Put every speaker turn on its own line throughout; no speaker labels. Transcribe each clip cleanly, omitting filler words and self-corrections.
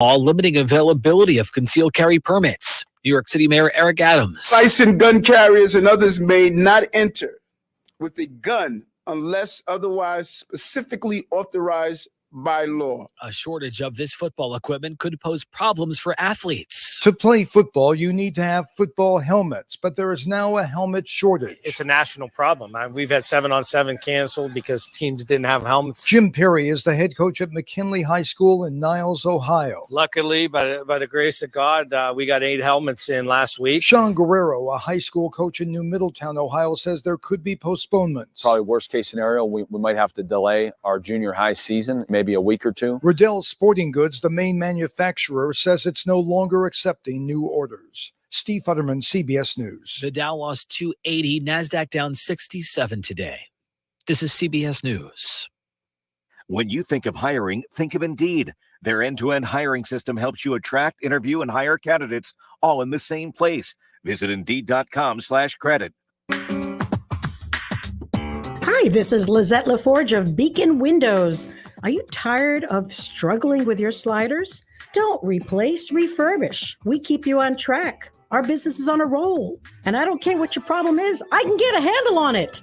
all limiting availability of concealed carry permits. New York City Mayor Eric Adams.
Licensed gun carriers and others may not enter with a gun unless otherwise specifically authorized by law.
A shortage of this football equipment could pose problems for athletes.
To play football, you need to have football helmets, but there is now a helmet shortage.
It's a national problem. We've had 7-on-7 canceled because teams didn't have helmets.
Jim Perry is the head coach at McKinley High School in Niles, Ohio.
Luckily, by the grace of God, we got 8 helmets in last week.
Sean Guerrero, a high school coach in New Middletown, Ohio, says there could be postponements.
Probably worst case scenario, we might have to delay our junior high season, maybe a week or two.
Riddell Sporting Goods, the main manufacturer, says it's no longer accepting new orders. Steve Futterman, CBS News.
The Dow lost 280, NASDAQ down 67 today. This is CBS News.
When you think of hiring, think of Indeed. Their end-to-end hiring system helps you attract, interview, and hire candidates all in the same place. Visit Indeed.com/credit.
Hi, this is Lizette LaForge of Beacon Windows. Are you tired of struggling with your sliders? Don't replace, refurbish. We keep you on track. Our business is on a roll. And I don't care what your problem is, I can get a handle on it.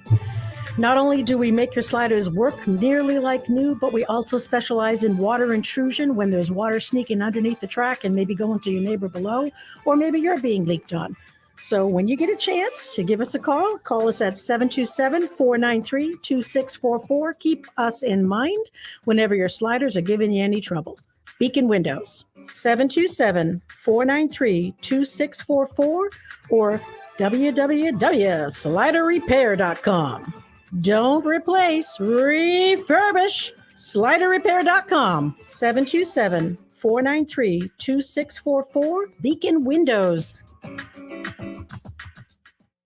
Not only do we make your sliders work nearly like new, but we also specialize in water intrusion when there's water sneaking underneath the track and maybe going to your neighbor below, or maybe you're being leaked on. So when you get a chance to give us a call us at 727-493-2644. Keep us in mind whenever your sliders are giving you any trouble. Beacon Windows, 727-493-2644 or www.sliderrepair.com. Don't replace, refurbish. Sliderrepair.com, 727-493-2644. Beacon Windows.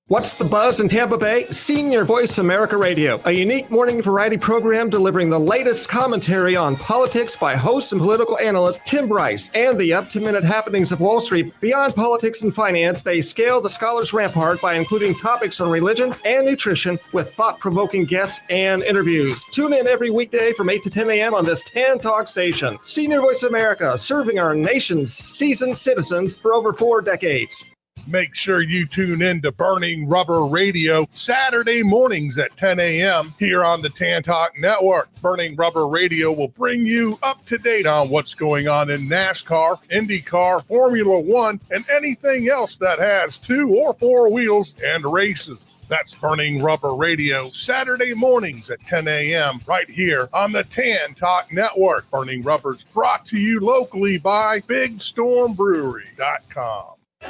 What's the buzz in Tampa Bay? Senior Voice America Radio, a unique morning variety program delivering the latest commentary on politics by host and political analyst Tim Bryce and the up-to-minute happenings of Wall Street. Beyond politics and finance, they scale the scholar's rampart by including topics on religion and nutrition with thought-provoking guests and interviews. Tune in every weekday from 8 to 10 a.m. on this Tan Talk station. Senior Voice America, serving our nation's seasoned citizens for over 4 decades.
Make sure you tune in to Burning Rubber Radio Saturday mornings at 10 a.m. here on the Tan Talk Network. Burning Rubber Radio will bring you up to date on what's going on in NASCAR, IndyCar, Formula One, and anything else that has 2 or 4 wheels and races. That's Burning Rubber Radio Saturday mornings at 10 a.m. right here on the Tan Talk Network. Burning Rubber's brought to you locally by BigStormBrewery.com.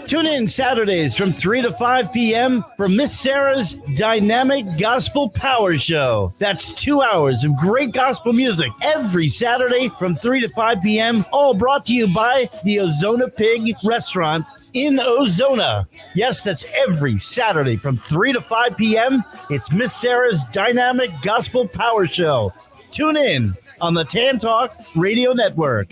Tune in Saturdays from 3 to 5 p.m. for Miss Sarah's Dynamic Gospel Power Show. That's 2 hours of great gospel music every Saturday from 3 to 5 p.m. All brought to you by the Ozona Pig Restaurant in Ozona. Yes, that's every Saturday from 3 to 5 p.m. It's Miss Sarah's Dynamic Gospel Power Show. Tune in on the Tan Talk Radio Network.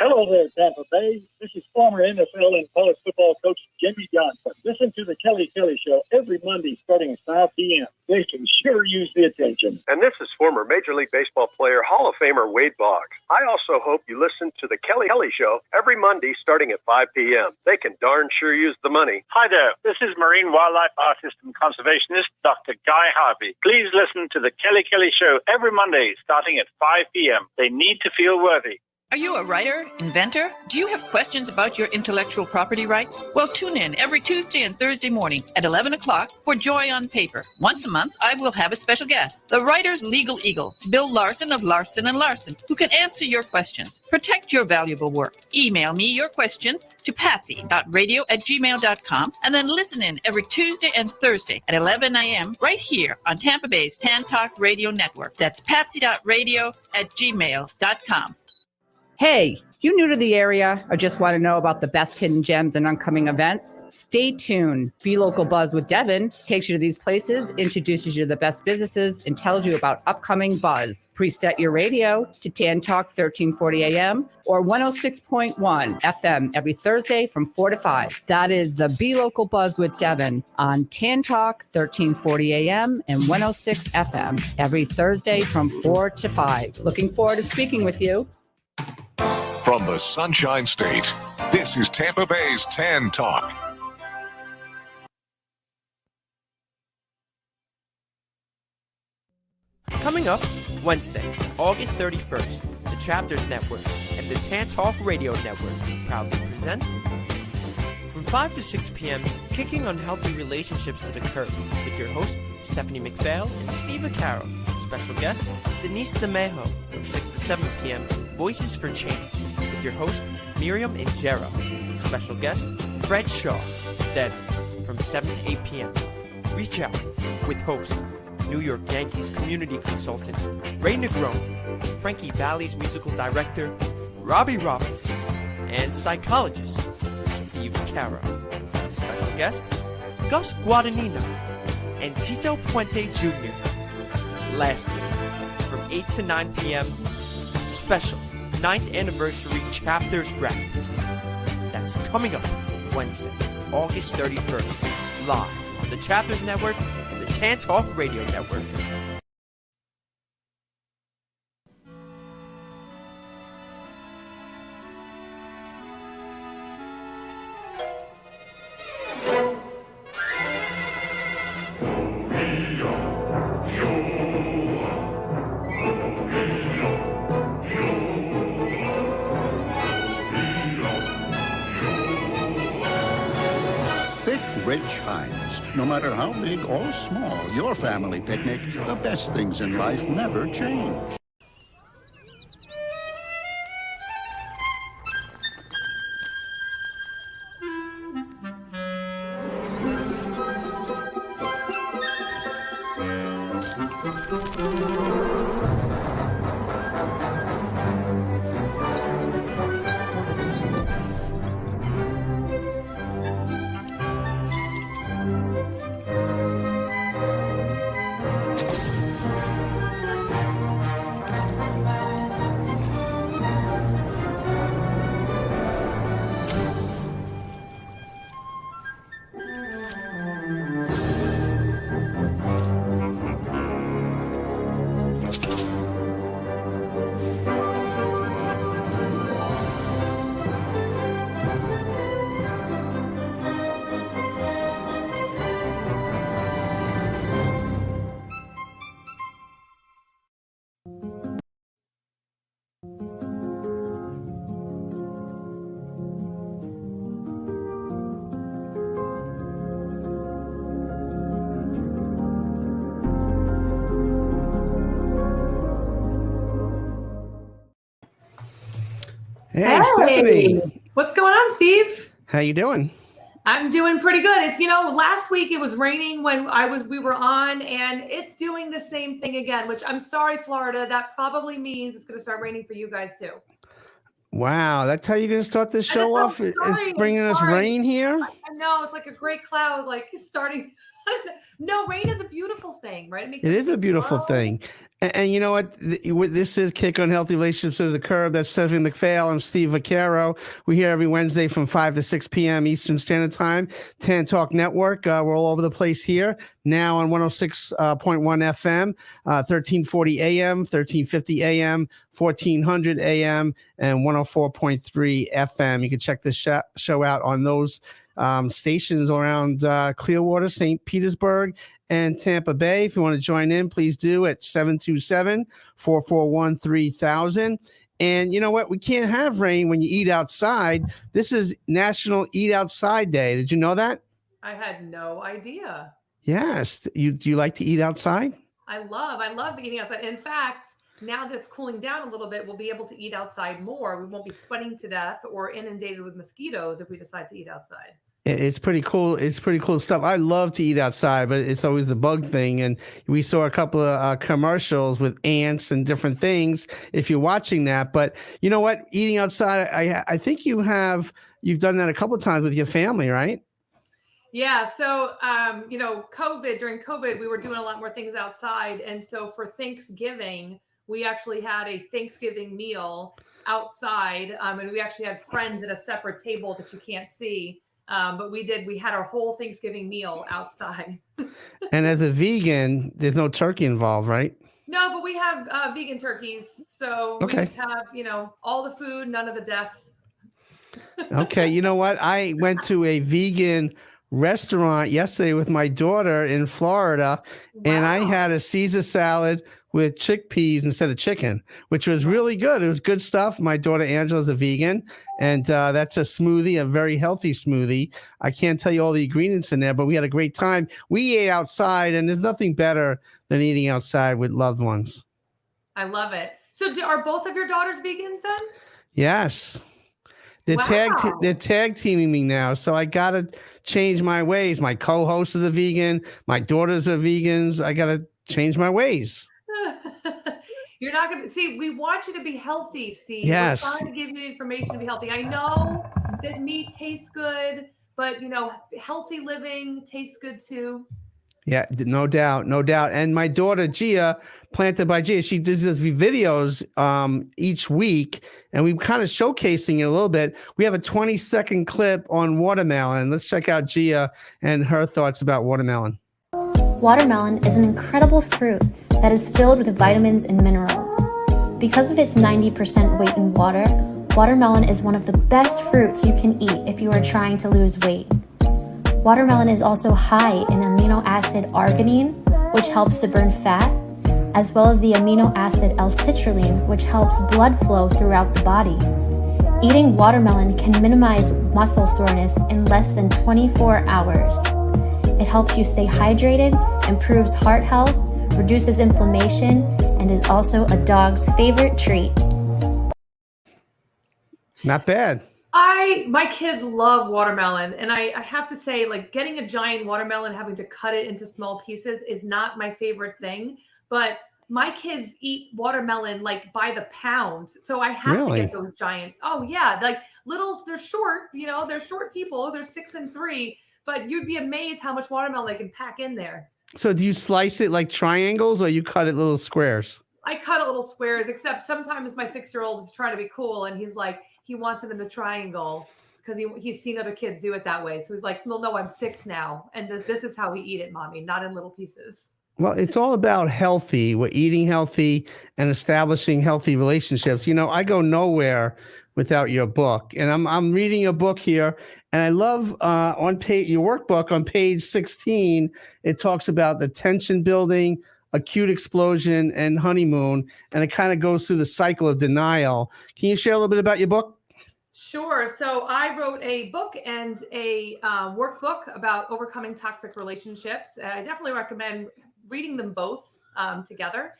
Hello there, Tampa Bay. This is former NFL and college football coach Jimmy Johnson. Listen to the Kelly Show every Monday starting at 5 p.m. They can sure use the attention.
And this is former Major League Baseball player, Hall of Famer Wade Boggs. I also hope you listen to the Kelly Show every Monday starting at 5 p.m. They can darn sure use the money.
Hi there. This is marine wildlife artist and conservationist Dr. Guy Harvey. Please listen to the Kelly Show every Monday starting at 5 p.m. They need to feel worthy.
Are you a writer, inventor? Do you have questions about your intellectual property rights? Well, tune in every Tuesday and Thursday morning at 11 o'clock for Joy on Paper. Once a month, I will have a special guest, the writer's legal eagle, Bill Larson of Larson & Larson, who can answer your questions. Protect your valuable work. Email me your questions to patsy.radio@gmail.com and then listen in every Tuesday and Thursday at 11 a.m. right here on Tampa Bay's Tan Talk Radio Network. That's patsy.radio@gmail.com.
Hey, You new to the area or just want to know about the best hidden gems and upcoming events? Stay tuned. Be Local Buzz with Devin takes you to these places, introduces you to the best businesses, and tells you about upcoming buzz. Preset your radio to Tan Talk 1340 AM or 106.1 FM every Thursday from 4 to 5. That is the Be Local Buzz with Devin on Tan Talk 1340 AM and 106 FM every Thursday from 4 to 5. Looking forward to speaking with you.
From the Sunshine State, this is Tampa Bay's Tan Talk.
Coming up Wednesday, August 31st, the Chapters Network and the Tan Talk Radio Network proudly present from 5 to 6 p.m., Kicking Unhealthy Relationships to the Curb with your host, Stephanie McPhail and Steve Vaccaro. Special guest, Denise DeMejo from 6 to 7 p.m., Voices for Change with your host, Miriam Injera. Special guest, Fred Shaw. Then, from 7 to 8 p.m., Reach Out with host, New York Yankees community consultant, Ray Negron, Frankie Valli's musical director, Robbie Robinson, and psychologist, Steve Vaccaro. Special guest, Gus Guadagnino and Tito Puente Jr. Lastly, from 8 to 9 p.m., special 9th anniversary Chapters Wrap. That's coming up Wednesday, August 31st, live on the Chapters Network and the Tan Talk Radio Network.
Rich Heinz. No matter how big or small your family picnic, the best things in life never change.
Hey, Stephanie.
What's going on, Steve?
How you doing?
I'm doing pretty good. It's, last week it was raining when we were on, and it's doing the same thing again, which I'm sorry, Florida. That probably means it's going to start raining for you guys too.
Wow, that's how you're going to start this show off? It's bringing us rain here?
I know, it's like a gray cloud, like starting. No, rain is a beautiful thing, right?
It is a beautiful thing. And you know what? This is Kick Unhealthy Relationships to the Curb. That's Stephanie McPhail. I'm Steve Vaccaro. We're here every Wednesday from 5 to 6 p.m. Eastern Standard Time. Tan Talk Network. We're all over the place here. Now on 106.1 FM, 1340 AM, 1350 AM, 1400 AM, and 104.3 FM. You can check this show out on those stations around Clearwater, St. Petersburg, and Tampa Bay. If you want to join in, please do at 727-441-3000. And you know what? We can't have rain when you eat outside. This is National Eat Outside Day. Did you know that?
I had no idea.
Yes. Do you like to eat outside?
I love eating outside. In fact, now that it's cooling down a little bit, we'll be able to eat outside more. We won't be sweating to death or inundated with mosquitoes if we decide to eat outside.
It's pretty cool. It's pretty cool stuff. I love to eat outside, but it's always the bug thing. And we saw a couple of commercials with ants and different things. If you're watching that, but you know what? Eating outside, I think you've done that a couple of times with your family, right?
Yeah. So, during COVID, we were doing a lot more things outside. And so for Thanksgiving, we actually had a Thanksgiving meal outside. And we actually had friends at a separate table that you can't see. But we had our whole Thanksgiving meal outside.
And as a vegan, there's no turkey involved, right?
No, but we have vegan turkeys. So we
Okay.
just have, all the food, none of the death.
Okay. You know what? I went to a vegan restaurant yesterday with my daughter in Florida, and I had a Caesar salad with chickpeas instead of chicken, which was really good. It was good stuff. My daughter Angela's a vegan, and that's a smoothie, a very healthy smoothie. I can't tell you all the ingredients in there, but we had a great time. We ate outside, and there's nothing better than eating outside with loved ones.
I love it. So are both of your daughters vegans then?
Yes. They're
Wow.
they're tag teaming me now, so I gotta change my ways. My co-host is a vegan. My daughters are vegans. I gotta change my ways.
You're not going to see, we want you to be healthy, Steve.
Yes.
We're trying to give you the information to be healthy. I know that meat tastes good, but healthy living tastes good too.
Yeah, no doubt, no doubt. And my daughter Gia, Planted by Gia, she does these videos each week, and we're kind of showcasing it a little bit. We have a 20-second clip on watermelon. Let's check out Gia and her thoughts about watermelon.
Watermelon is an incredible fruit that is filled with vitamins and minerals. Because of its 90% weight in water, watermelon is one of the best fruits you can eat if you are trying to lose weight. Watermelon is also high in amino acid arginine, which helps to burn fat, as well as the amino acid L-citrulline, which helps blood flow throughout the body. Eating watermelon can minimize muscle soreness in less than 24 hours. It helps you stay hydrated, improves heart health, reduces inflammation, and is also a dog's favorite treat.
Not bad.
My kids love watermelon, and I have to say, like, getting a giant watermelon, having to cut it into small pieces is not my favorite thing, but my kids eat watermelon like by the pound. So I have to get those giant. Oh yeah. Like littles, they're short, they're short people. They're 6 and 3, but you'd be amazed how much watermelon they can pack in there.
So do you slice it like triangles, or you cut it little squares?
I cut it little squares, except sometimes my 6-year-old is trying to be cool, and he's like, he wants it in the triangle because he's seen other kids do it that way. So he's like, well, no, I'm 6 now. And this is how we eat it, Mommy, not in little pieces.
Well, it's all about healthy. We're eating healthy and establishing healthy relationships. I go nowhere without your book, and I'm reading a book here, and I love your workbook on page 16. It talks about the tension building, acute explosion, and honeymoon, and it kind of goes through the cycle of denial. Can you share a little bit about your book?
Sure. So I wrote a book and a workbook about overcoming toxic relationships. And I definitely recommend reading them both together.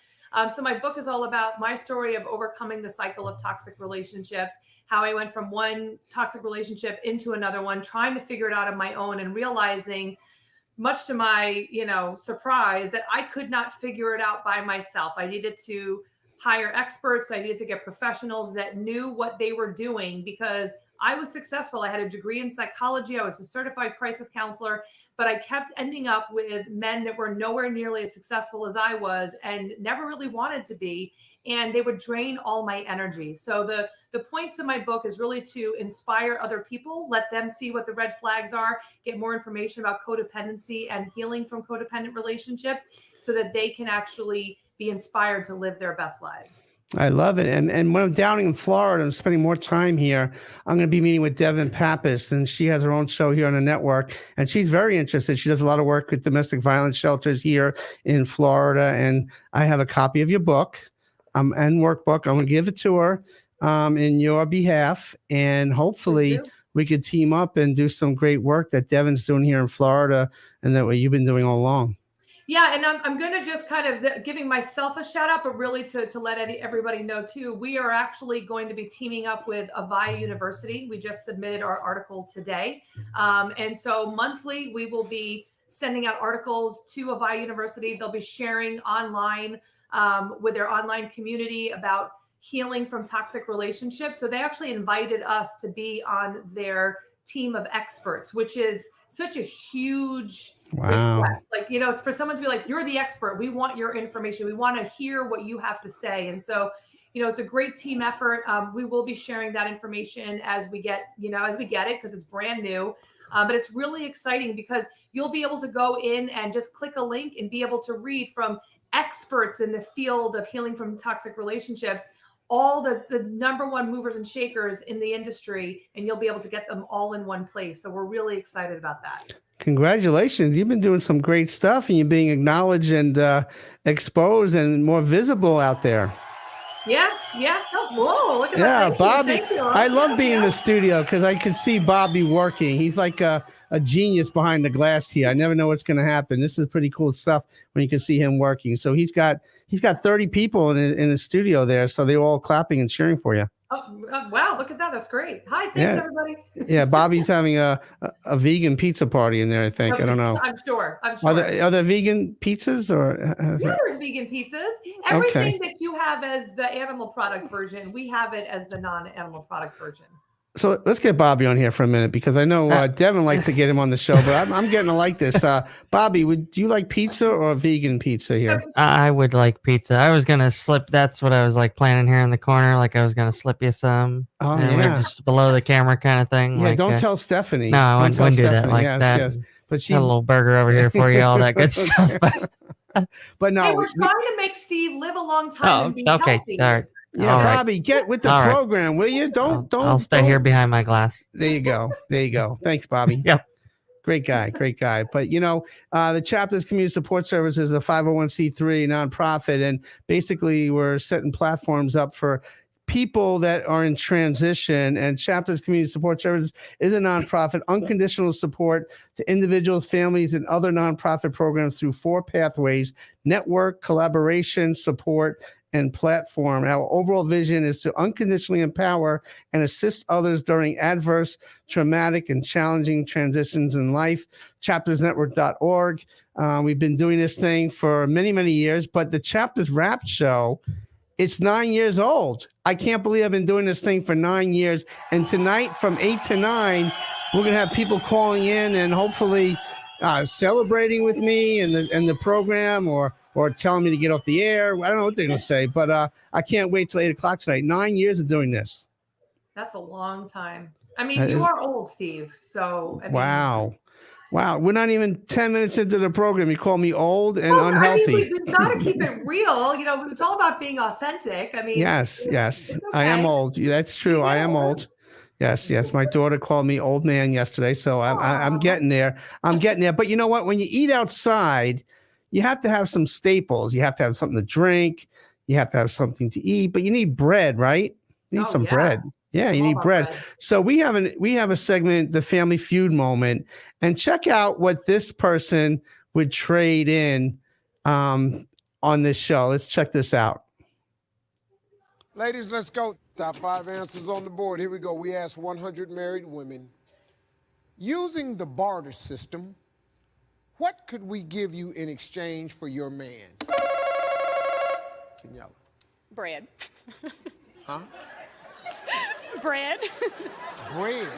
So my book is all about my story of overcoming the cycle of toxic relationships, how I went from one toxic relationship into another one, trying to figure it out on my own and realizing, much to my, surprise, that I could not figure it out by myself. I needed to hire experts. I needed to get professionals that knew what they were doing, because I was successful. I had a degree in psychology. I was a certified crisis counselor, but I kept ending up with men that were nowhere nearly as successful as I was and never really wanted to be. And they would drain all my energy. So the point of my book is really to inspire other people, let them see what the red flags are, get more information about codependency and healing from codependent relationships so that they can actually be inspired to live their best lives.
I love it. And when I'm down in Florida, I'm spending more time here. I'm going to be meeting with Devin Pappas, and she has her own show here on the network. And she's very interested. She does a lot of work with domestic violence shelters here in Florida. And I have a copy of your book and workbook. I'm going to give it to her in your behalf. And hopefully we could team up and do some great work that Devin's doing here in Florida and that what you've been doing all along.
Yeah, and I'm going to just kind of giving myself a shout out, but really to let everybody know too, we are actually going to be teaming up with Avaya University. We just submitted our article today. And so monthly, we will be sending out articles to Avaya University. They'll be sharing online with their online community about healing from toxic relationships. So they actually invited us to be on their team of experts, which is such a huge request. Like, you know, for someone to be like, you're the expert, we want your information, we want to hear what you have to say. And so, you know, it's a great team effort. We will be sharing that information as we get it, because it's brand new. But it's really exciting because you'll be able to go in and just click a link and be able to read from experts in the field of healing from toxic relationships, all the number one movers and shakers in the industry, and you'll be able to get them all in one place. So we're really excited about that.
Congratulations. You've been doing some great stuff, and you're being acknowledged and exposed and more visible out there.
Yeah. Oh, whoa, look at that.
Yeah,
Thank
Bobby.
you. Thank you.
I love being in the studio because I can see Bobby working. He's like a genius behind the glass here. I never know what's going to happen. This is pretty cool stuff when you can see him working. So he's got 30 people in his studio there, so they're all clapping and cheering for you.
Oh, wow, look at that. That's great. Hi, thanks, everybody.
Yeah, Bobby's having a vegan pizza party in there, I think. I don't know.
I'm sure.
Are there vegan pizzas or?
Yeah, there's vegan pizzas. Everything that you have as the animal product version, we have it as the non-animal product version.
So let's get Bobby on here for a minute, because I know Devin likes to get him on the show, but I'm getting to like this. Bobby, do you like pizza or vegan pizza here?
I would like pizza. I was going to slip. That's what I was like planning here in the corner. Like I was going to slip you some.
Oh,
we're just below the camera kind of thing.
Yeah,
like,
don't tell Stephanie.
No, I
Don't
wouldn't
tell
do that
Stephanie.
like that.
Yes. But she's
a little burger over here for you, all that good stuff.
But no.
Hey, we're trying to make Steve live a long time and be healthy.
All right.
Yeah,
All right.
Bobby, get with the
All right.
program, will you? Don't.
I'll stay here behind my glass.
There you go. Thanks, Bobby.
Yep.
Great guy. But, you know, the Chapters Community Support Service is a 501c3 nonprofit. And basically, we're setting platforms up for people that are in transition. And Chapters Community Support Service is a nonprofit, unconditional support to individuals, families, and other nonprofit programs through 4 pathways: network, collaboration, support, and platform. Our overall vision is to unconditionally empower and assist others during adverse, traumatic, and challenging transitions in life. Chaptersnetwork.org. We've been doing this thing for many, many years, but the Chapters Rap Show, it's 9 years old. I can't believe I've been doing this thing for 9 years. And tonight from 8 to 9, we're going to have people calling in and hopefully celebrating with me and the program, or telling me to get off the air. I don't know what they're going to say, but I can't wait till 8 o'clock tonight. 9 years of doing this.
That's a long time. I mean, you are old, Steve. So, I mean,
Wow. We're not even 10 minutes into the program. You call me old and unhealthy.
I mean, we've got to keep it real. You know, it's all about being authentic. I mean,
Yes.
it's okay.
I am old. That's true. I am old. Yes. My daughter called me old man yesterday, so I'm getting there. But you know what? When you eat outside, you have to have some staples. You have to have something to drink. You have to have something to eat. But you need bread, right? You need some bread. Yeah, you need bread. So we have a segment, the Family Feud moment, and check out what this person would trade in on this show. Let's check this out.
Ladies, let's go. Top 5 answers on the board. Here we go. We asked 100 married women, using the barter system, what could we give you in exchange for your man? Kenyella.
Bread.
Huh?
Bread.
Bread.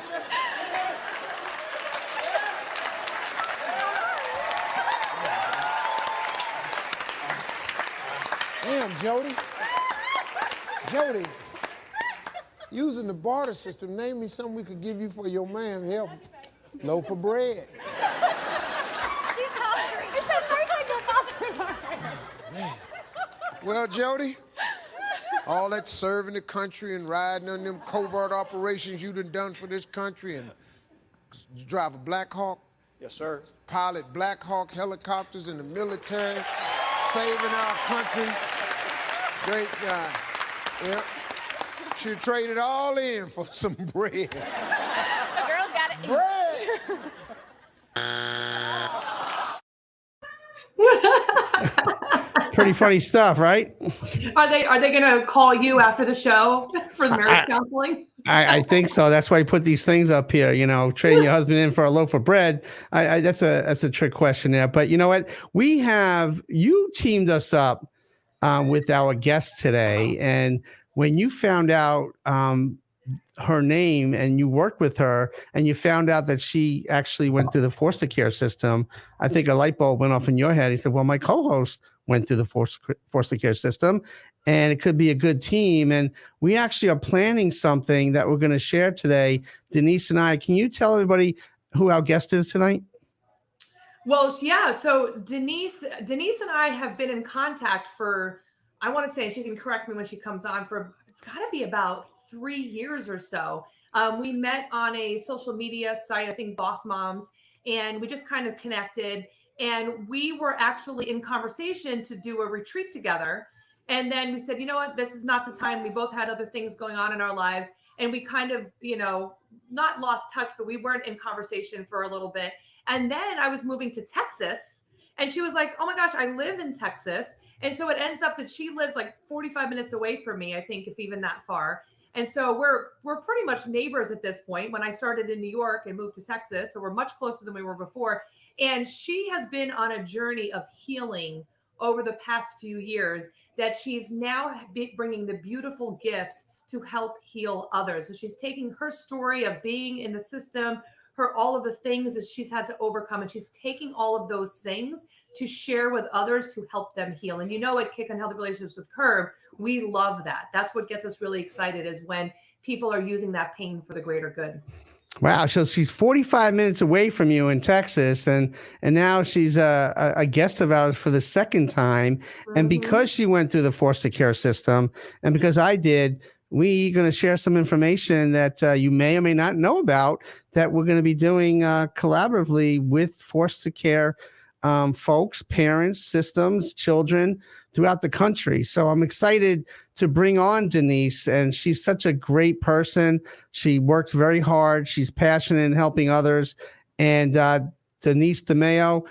Damn, Jody. Jody, using the barter system, name me something we could give you for your man. Help. Loaf of bread.
She's hungry. You said 3 times your
Man. Well, Jody, all that serving the country and riding on them covert operations you done for this country, and you drive a Black Hawk?
Yes, sir.
Pilot Black Hawk helicopters in the military, saving our country. Great guy. Yeah. Should trade it all in for some bread.
The girls got it.
Bread.
Pretty funny stuff, right?
Are they going to call you after the show for the marriage counseling?
I think so. That's why I put these things up here. Trading your husband in for a loaf of bread. That's a trick question there. But you know what? You teamed us up with our guest today, and when you found out her name and you worked with her and you found out that she actually went through the foster care system, I think a light bulb went off in your head. He said, well, my co-host went through the foster care system and it could be a good team. And we actually are planning something that we're going to share today. Denise and I, can you tell everybody who our guest is tonight?
Well, yeah. So Denise and I have been in contact for, I want to say, and she can correct me when she comes on, for it's got to be about 3 years or so. We met on a social media site, I think Boss Moms, and we just kind of connected. And we were actually in conversation to do a retreat together. And then we said, you know what, this is not the time. We both had other things going on in our lives. And we kind of, not lost touch, but we weren't in conversation for a little bit. And then I was moving to Texas and she was like, oh my gosh, I live in Texas. And so it ends up that she lives like 45 minutes away from me, I think, if even that far. And so we're pretty much neighbors at this point. When I started in New York and moved to Texas, so we're much closer than we were before. And she has been on a journey of healing over the past few years that she's now bringing the beautiful gift to help heal others. So she's taking her story of being in the system, all of the things that she's had to overcome, and she's taking all of those things to share with others to help them heal. And at Kick on Healthy Relationships with Curb, we love that. That's what gets us really excited, is when people are using that pain for the greater good.
Wow. So she's 45 minutes away from you in Texas, and now she's a guest of ours for the second time. Mm-hmm. And because she went through the foster care system, and because I did, we're going to share some information that you may or may not know about that we're going to be doing collaboratively with foster care folks, parents, systems, children throughout the country. So I'm excited to bring on Denise, and she's such a great person. She works very hard. She's passionate in helping others. And Denise DeMeo,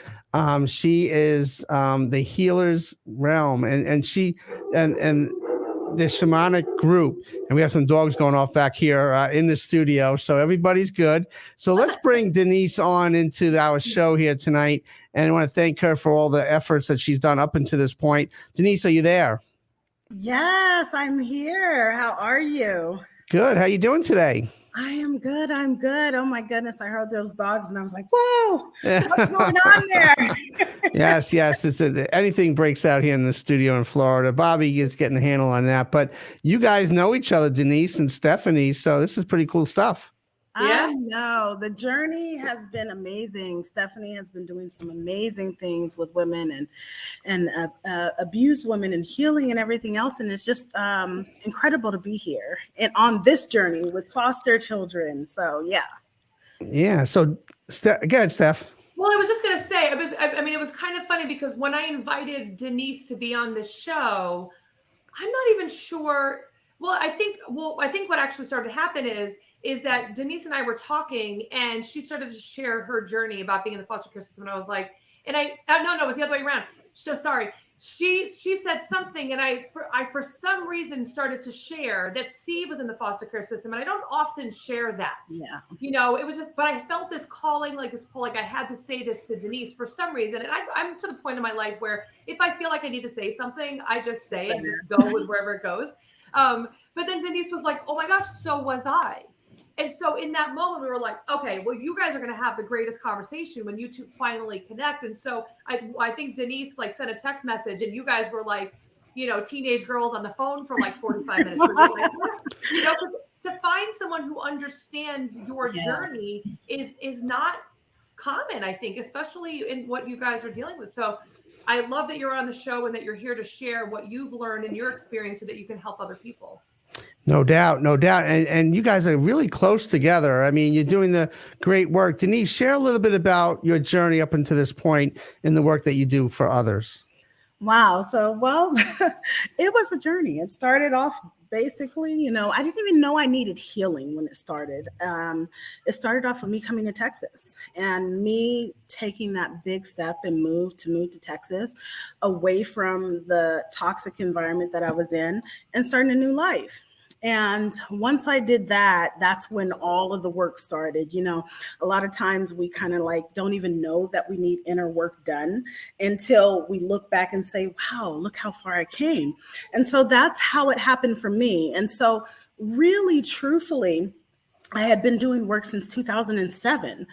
she is the Healer's Realm, and she and the shamanic group, and we have some dogs going off back here in the studio, so everybody's good. So let's bring Denise on into our show here tonight, and I want to thank her for all the efforts that she's done up until this point. Denise, are you there?
Yes, I'm here. How are you?
Good. How you doing today?
I am good. I'm good. Oh my goodness. I heard those dogs and I was like, whoa, what's going on there?
Yes. Anything breaks out here in the studio in Florida. Bobby is getting a handle on that. But you guys know each other, Denise and Stephanie. So this is pretty cool stuff.
Yeah. I know. The journey has been amazing. Stephanie has been doing some amazing things with women and abused women and healing and everything else. And it's just incredible to be here and on this journey with foster children. So, yeah.
Yeah. So, go ahead, Steph.
Well, I was just going to say, it was kind of funny because when I invited Denise to be on this show, I'm not even sure. Well, I think what actually started to happen is that Denise and I were talking and she started to share her journey about being in the foster care system. And I was like, no, it was the other way around. So sorry. She said something and I for some reason started to share that Steve was in the foster care system. And I don't often share that. Yeah. It was just, but I felt this calling, like this pull, like I had to say this to Denise for some reason. And I'm to the point in my life where if I feel like I need to say something, I just say it and just go with wherever it goes. But then Denise was like, oh my gosh, so was I. And so in that moment, we were like, okay, well, you guys are going to have the greatest conversation when you two finally connect. And so I think Denise sent a text message and you guys were like, teenage girls on the phone for like 45 minutes. To find someone who understands your journey is not common, I think, especially in what you guys are dealing with. So I love that you're on the show and that you're here to share what you've learned in your experience so that you can help other people.
No doubt. And you guys are really close together. I mean, you're doing the great work. Denise, share a little bit about your journey up until this point in the work that you do for others.
Wow. So, well, it was a journey. It started off basically, I didn't even know I needed healing when it started. It started off with me coming to Texas and me taking that big step and move to Texas, away from the toxic environment that I was in and starting a new life. And once I did that, that's when all of the work started. A lot of times we kind of like don't even know that we need inner work done until we look back and say, wow, look how far I came. And so that's how it happened for me. And so really, truthfully, I had been doing work since 2007.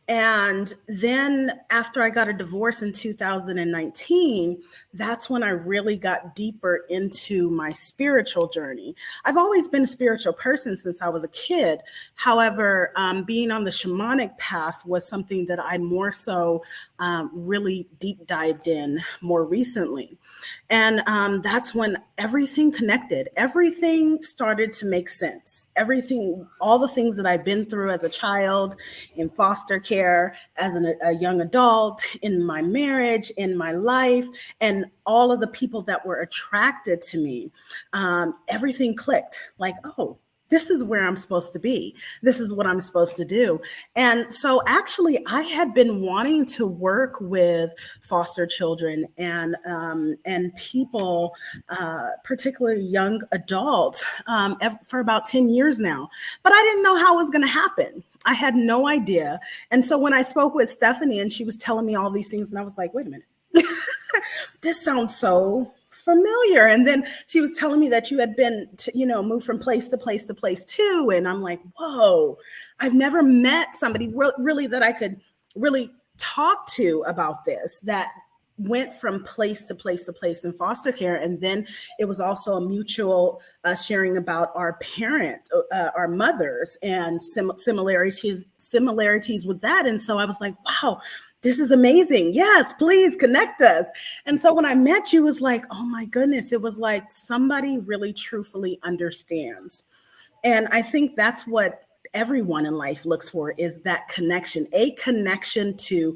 And then after I got a divorce in 2019, that's when I really got deeper into my spiritual journey. I've always been a spiritual person since I was a kid. However, being on the shamanic path was something that I more so really deep dived in more recently. And that's when everything connected. Everything started to make sense. Everything, all the things that I've been through as a child, in foster care, as a young adult, in my marriage, in my life, and all of the people that were attracted to me, everything clicked. Like, oh, this is where I'm supposed to be. This is what I'm supposed to do. And so actually, I had been wanting to work with foster children and people, particularly young adults, for about 10 years now. But I didn't know how it was going to happen. I had no idea. And so when I spoke with Stephanie and she was telling me all these things, and I was like, wait a minute, this sounds so familiar. And then she was telling me that you had been, moved from place to place to place too. And I'm like, whoa, I've never met somebody really that I could really talk to about this, that went from place to place to place in foster care. And then it was also a mutual sharing about our our mothers and similarities with that. And so I was like, wow, this is amazing. Yes, please connect us. And so when I met you, it was like, oh my goodness, it was like somebody really truthfully understands. And I think that's what everyone in life looks for, is that connection, a connection to,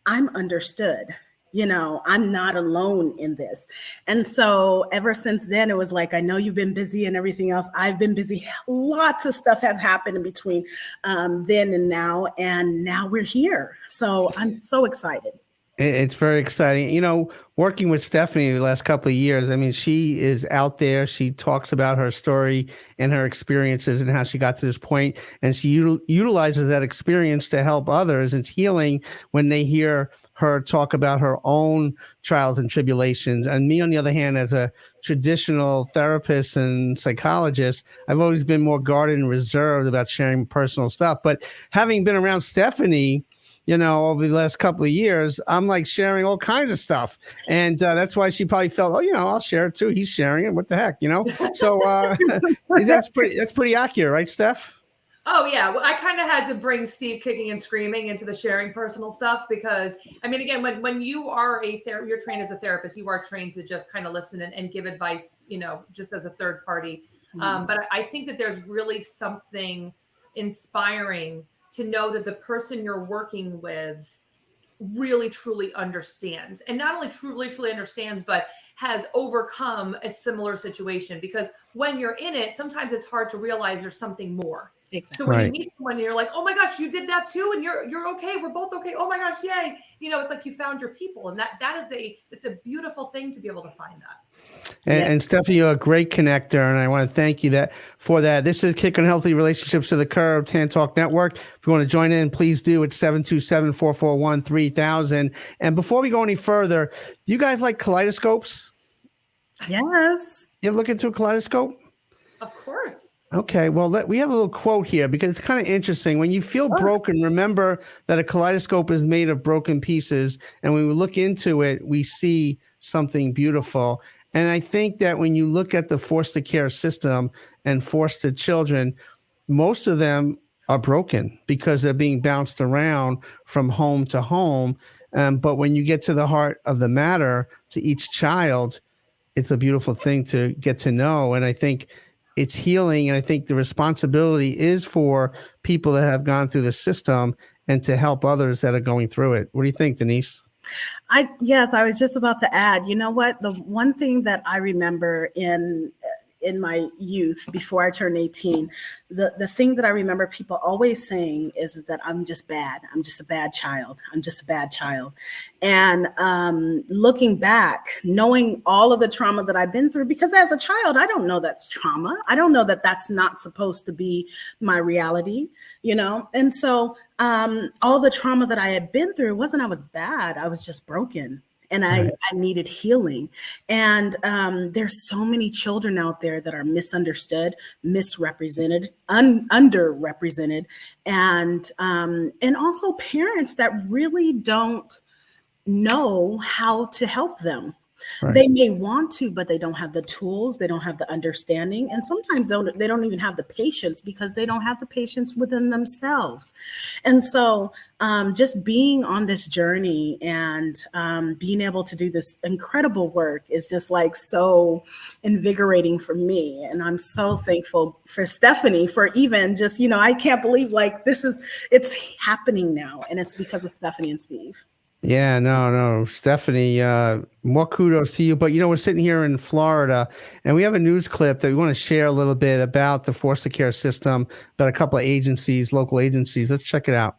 I'm understood. I'm not alone in this. And so ever since then, it was like, I know you've been busy and everything else. I've been busy. Lots of stuff have happened in between then and now we're here. So I'm so excited.
It's very exciting. Working with Stephanie the last couple of years, I mean, she is out there. She talks about her story and her experiences and how she got to this point. And she utilizes that experience to help others. It's healing when they hear her talk about her own trials and tribulations. And me, on the other hand, as a traditional therapist and psychologist, I've always been more guarded and reserved about sharing personal stuff. But having been around Stephanie, over the last couple of years, I'm like sharing all kinds of stuff. And that's why she probably felt, I'll share it too. He's sharing it. What the heck, So that's pretty accurate, right, Steph?
Oh, yeah. Well, I kind of had to bring Steve kicking and screaming into the sharing personal stuff because, I mean, again, when you are you're trained as a therapist, you are trained to just kind of listen and give advice, just as a third party. But I think that there's really something inspiring to know that the person you're working with really, truly understands, and not only truly understands, but has overcome a similar situation. Because when you're in it, sometimes it's hard to realize there's something more.
Exactly.
So when you meet someone and you're like, oh my gosh, you did that too. And you're okay. We're both okay. Oh my gosh. Yay. It's like you found your people. And it's a beautiful thing to be able to find that.
And Stephanie, you're a great connector, and I want to thank you for that. This is Kicking Healthy Relationships to the Curb, Tan Talk Network. If you want to join in, please do. It's 727-441-3000. And before we go any further, do you guys like kaleidoscopes?
Yes.
You ever look into a kaleidoscope?
Of course.
Okay, well, we have a little quote here because it's kind of interesting. When you feel broken, remember that a kaleidoscope is made of broken pieces. And when we look into it, we see something beautiful. And I think that when you look at the foster care system and foster children, most of them are broken because they're being bounced around from home to home. But when you get to the heart of the matter, to each child, it's a beautiful thing to get to know. And I think it's healing. And I think the responsibility is for people that have gone through the system and to help others that are going through it. What do you think, Denise?
Yes, I was just about to add, you know what? The one thing that I remember in my youth before I turned 18, the thing that I remember people always saying is that I'm just bad. I'm just a bad child. I'm just a bad child. And looking back, knowing all of the trauma that I've been through, because as a child, I don't know that's trauma. I don't know that that's not supposed to be my reality, you know? And so all the trauma that I had been through wasn't I was bad. I was just broken. And I needed healing. And there's so many children out there that are misunderstood, misrepresented, underrepresented, and also parents that really don't know how to help them.
Right.
They may want to, but they don't have the tools, they don't have the understanding, and sometimes they don't even have the patience because they don't have the patience within themselves. And so just being on this journey and being able to do this incredible work is just like so invigorating for me. And I'm so thankful for Stephanie for even just, you know, I can't believe like it's happening now, and it's because of Stephanie and Steve.
Yeah, no, Stephanie, more kudos to you. But, you know, we're sitting here in Florida and we have a news clip that we want to share a little bit about the foster care system, about a couple of agencies, local agencies. Let's check it out.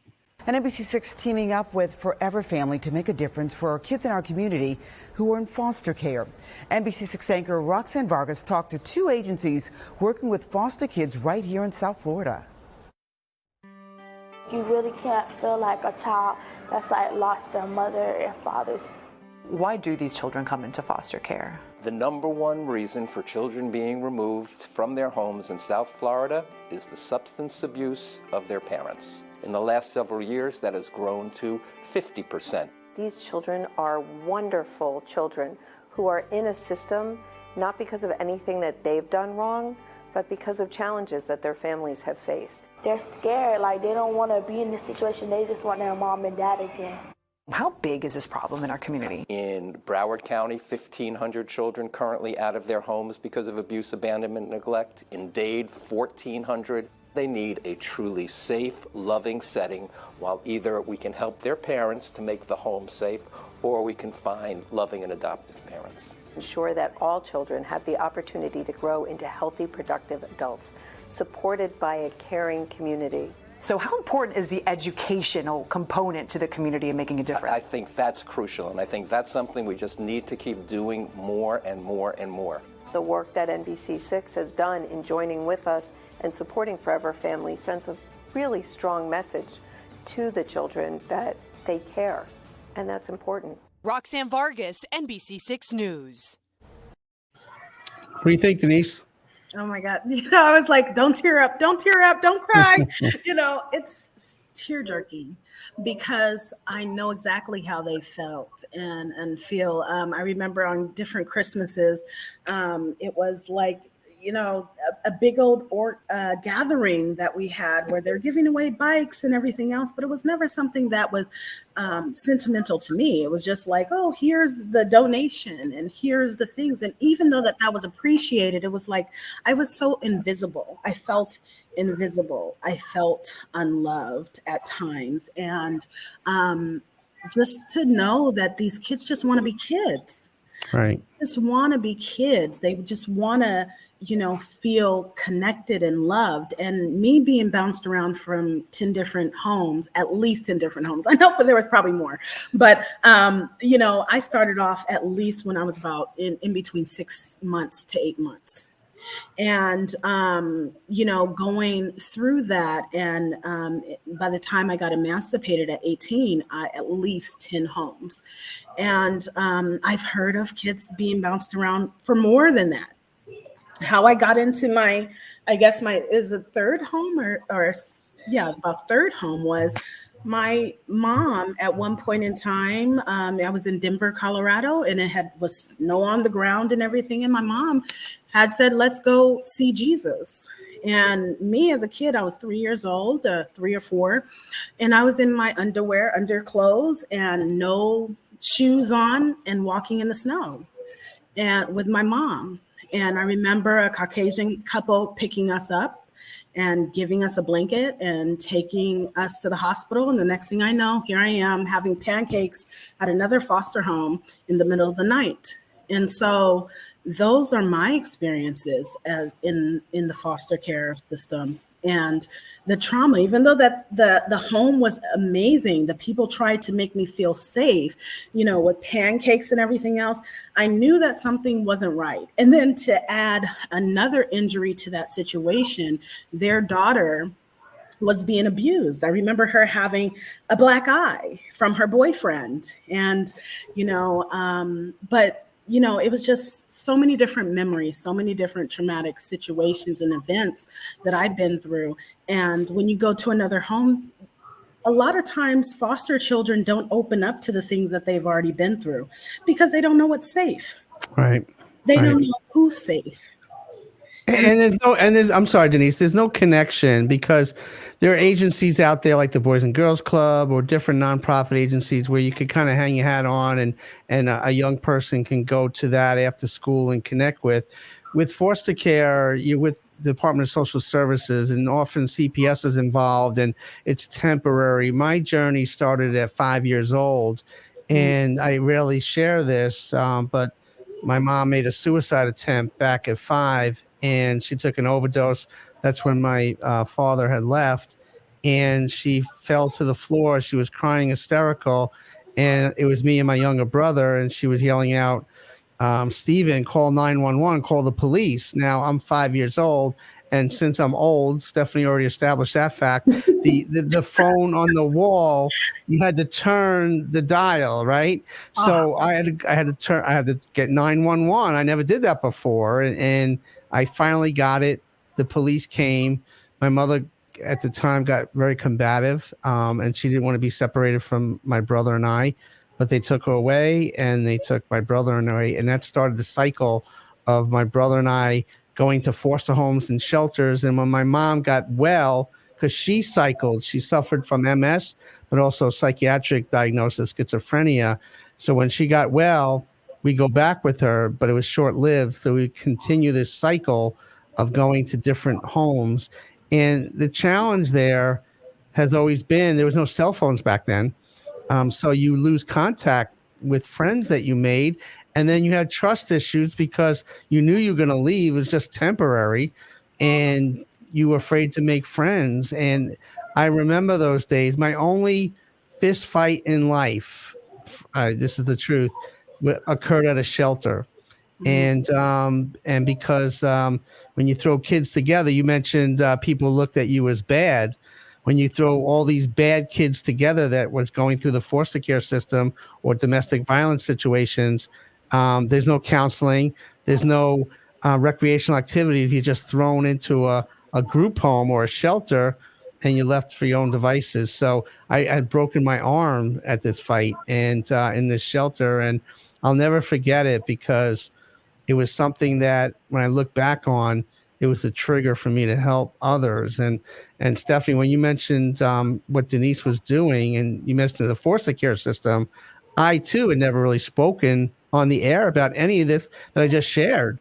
And NBC6 teaming up with Forever Family to make a difference for our kids in our community who are in foster care. NBC6 anchor Roxanne Vargas talked to two agencies working with foster kids right here in South Florida.
You really can't feel like a child that's like lost their mother and fathers.
Why do these children come into foster care?
The number one reason for children being removed from their homes in South Florida is the substance abuse of their parents. In the last several years, that has grown to 50%.
These children are wonderful children who are in a system not because of anything that they've done wrong, but because of challenges that their families have faced.
They're scared, like they don't want to be in this situation. They just want their mom and dad again.
How big is this problem in our community?
In Broward County, 1,500 children currently out of their homes because of abuse, abandonment, neglect. In Dade, 1,400. They need a truly safe, loving setting while either we can help their parents to make the home safe or we can find loving and adoptive parents.
Ensure that all children have the opportunity to grow into healthy, productive adults, supported by a caring community.
So how important is the educational component to the community in making a difference?
I think that's crucial, and I think that's something we just need to keep doing more and more and more.
The work that NBC6 has done in joining with us and supporting Forever Family sends a really strong message to the children that they care, and that's important.
Roxanne Vargas, NBC6 News.
What do you think, Denise?
Oh my God. You know, I was like, don't tear up, don't cry. You know, it's tear jerking because I know exactly how they felt and feel. I remember on different Christmases, it was like, you know, a big old gathering that we had where they're giving away bikes and everything else, but it was never something that was sentimental to me. It was just like, oh, here's the donation and here's the things. And even though that was appreciated, it was like, I was so invisible. I felt invisible. I felt unloved at times. And just to know that these kids just want to be kids.
Right.
Just want to be kids. They just want to, you know, feel connected and loved. And me being bounced around from 10 different homes, at least 10 different homes. I know, but there was probably more. But, you know, I started off at least when I was about in between 6 months to 8 months. And, you know, going through that and by the time I got emancipated at 18, at least 10 homes. And I've heard of kids being bounced around for more than that. How I got into is a third home about third home was my mom at one point in time. I was in Denver, Colorado, and it was snow on the ground and everything. And my mom had said, let's go see Jesus. And me as a kid, I was 3 years old, 3 or 4. And I was in my underclothes and no shoes on and walking in the snow and with my mom. And I remember a Caucasian couple picking us up and giving us a blanket and taking us to the hospital. And the next thing I know, here I am having pancakes at another foster home in the middle of the night. And so those are my experiences as in the foster care system. And the trauma, even though that the home was amazing, the people tried to make me feel safe, with pancakes and everything else, I knew that something wasn't right. And then to add another injury to that situation, their daughter was being abused. I remember her having a black eye from her boyfriend. And, but it was just so many different memories, so many different traumatic situations and events that I've been through. And when you go to another home, a lot of times foster children don't open up to the things that they've already been through because they don't know what's safe.
Right.
They don't know who's safe.
And I'm sorry, Denise, there's no connection because there are agencies out there like the Boys and Girls Club or different nonprofit agencies where you could kind of hang your hat on and a young person can go to that after school and connect with. With foster care, you're with the Department of Social Services and often CPS is involved and it's temporary. My journey started at 5 years old and I rarely share this, but my mom made a suicide attempt back at 5 and she took an overdose. That's when my father had left and she fell to the floor. She was crying hysterical and it was me and my younger brother and she was yelling out, Steven, call 911, call the police. Now I'm 5 years old. And since I'm old, Stephanie already established that fact. The phone on the wall, you had to turn the dial, right? So I had to get 911. I never did that before, and I finally got it. The police came. My mother at the time got very combative, and she didn't want to be separated from my brother and I. But they took her away, and they took my brother and I, and that started the cycle of my brother and I going to foster homes and shelters. And when my mom got well, because she cycled, she suffered from MS, but also psychiatric diagnosis, schizophrenia. So when she got well, we go back with her, but it was short-lived. So we continue this cycle of going to different homes. And the challenge there has always been, there was no cell phones back then. So you lose contact with friends that you made. And then you had trust issues because you knew you were going to leave. It was just temporary. And you were afraid to make friends. And I remember those days. My only fist fight in life, this is the truth, occurred at a shelter. And because when you throw kids together, you mentioned people looked at you as bad. When you throw all these bad kids together that was going through the foster care system or domestic violence situations, there's no counseling, there's no recreational activities. You're just thrown into a group home or a shelter and you're left for your own devices. So I had broken my arm at this fight and in this shelter, and I'll never forget it because it was something that when I look back on, it was a trigger for me to help others. And Stephanie, when you mentioned what Denise was doing and you mentioned the foster care system, I too had never really spoken on the air about any of this that I just shared.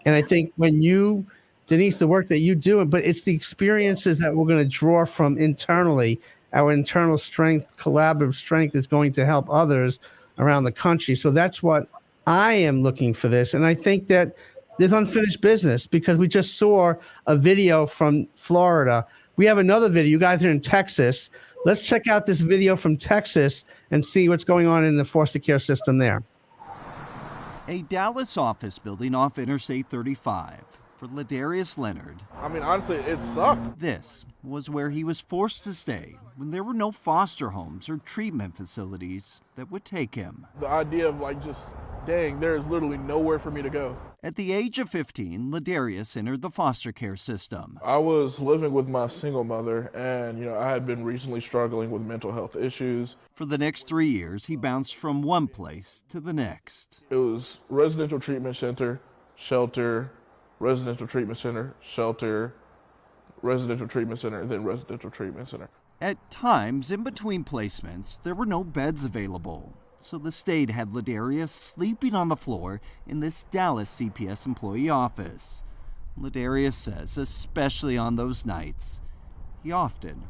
And I think when you, Denise, the work that you do, but it's the experiences that we're going to draw from internally. Our internal strength, collaborative strength is going to help others around the country. So that's what I am looking for this. And I think that there's unfinished business because we just saw a video from Florida. We have another video. You guys are in Texas. Let's check out this video from Texas and see what's going on in the foster care system there.
A Dallas office building off Interstate 35 for Ladarius Leonard.
I mean, honestly, it sucked.
This was where he was forced to stay when there were no foster homes or treatment facilities that would take him.
The idea of dang, there is literally nowhere for me to go.
At the age of 15, Ladarius entered the foster care system.
I was living with my single mother, and, I had been recently struggling with mental health issues.
For the next 3 years, he bounced from one place to the next.
It was residential treatment center, shelter, residential treatment center, shelter, residential treatment center, and then residential treatment center.
At times, in between placements, there were no beds available. So the state had Ladarius sleeping on the floor in this Dallas CPS employee office. Ladarius says, especially on those nights, he often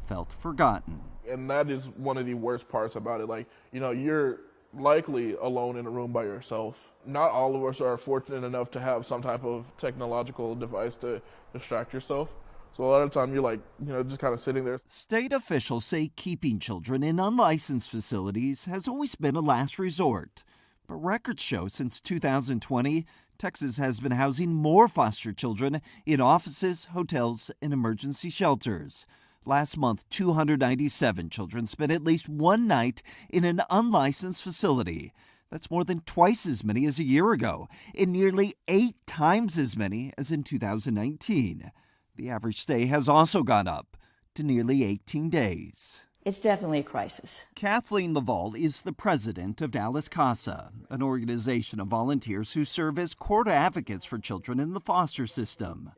felt forgotten.
And that is one of the worst parts about it. Like, you know, you're likely alone in a room by yourself. Not all of us are fortunate enough to have some type of technological device to distract yourself. So a lot of the time you're like, you know, just kind of sitting there.
State officials say keeping children in unlicensed facilities has always been a last resort. But records show since 2020, Texas has been housing more foster children in offices, hotels, and emergency shelters. Last month, 297 children spent at least one night in an unlicensed facility. That's more than twice as many as a year ago, and nearly 8 times as many as in 2019. The average stay has also gone up to nearly 18 days.
It's definitely a crisis.
Kathleen Laval is the president of Dallas CASA, an organization of volunteers who serve as court advocates for children in the foster system.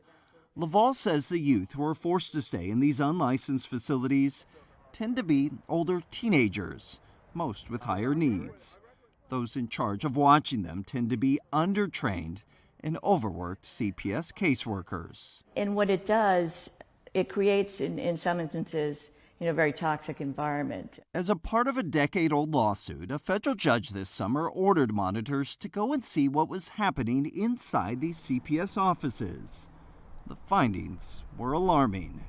Laval says the youth who are forced to stay in these unlicensed facilities tend to be older teenagers, most with higher needs. Those in charge of watching them tend to be undertrained and overworked CPS caseworkers.
And what it does, it creates, in some instances, a very toxic environment.
As a part of a decade-old lawsuit, a federal judge this summer ordered monitors to go and see what was happening inside these CPS offices. The findings were alarming.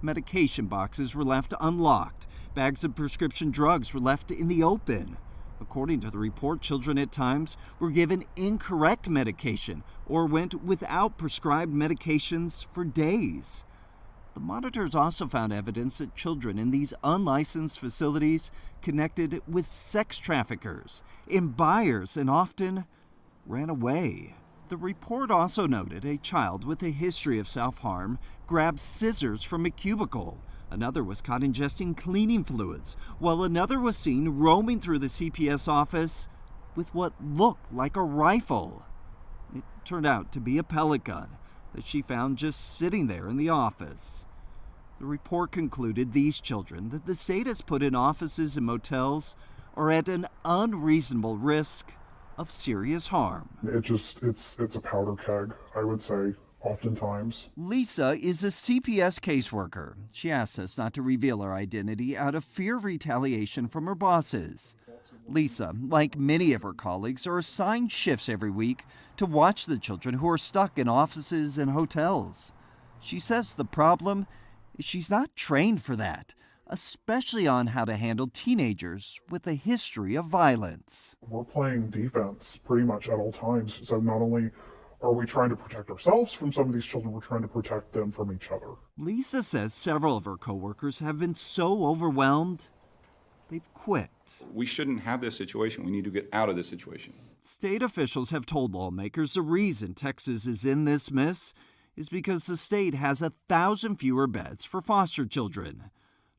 Medication boxes were left unlocked. Bags of prescription drugs were left in the open. According to the report, children at times were given incorrect medication or went without prescribed medications for days. The monitors also found evidence that children in these unlicensed facilities connected with sex traffickers and buyers and often ran away. The report also noted a child with a history of self-harm grabbed scissors from a cubicle. Another was caught ingesting cleaning fluids, while another was seen roaming through the CPS office with what looked like a rifle. It turned out to be a pellet gun that she found just sitting there in the office. The report concluded these children that the state has put in offices and motels are at an unreasonable risk of serious harm.
It's a powder keg, I would say, oftentimes.
Lisa is a CPS caseworker. She asked us not to reveal her identity out of fear of retaliation from her bosses. Lisa, like many of her colleagues, are assigned shifts every week to watch the children who are stuck in offices and hotels. She says the problem is she's not trained for that, especially on how to handle teenagers with a history of violence.
We're playing defense pretty much at all times. So not only are we trying to protect ourselves from some of these children, we're trying to protect them from each other.
Lisa says several of her coworkers have been so overwhelmed, they've quit.
We shouldn't have this situation. We need to get out of this situation.
State officials have told lawmakers the reason Texas is in this mess is because the state has 1,000 fewer beds for foster children.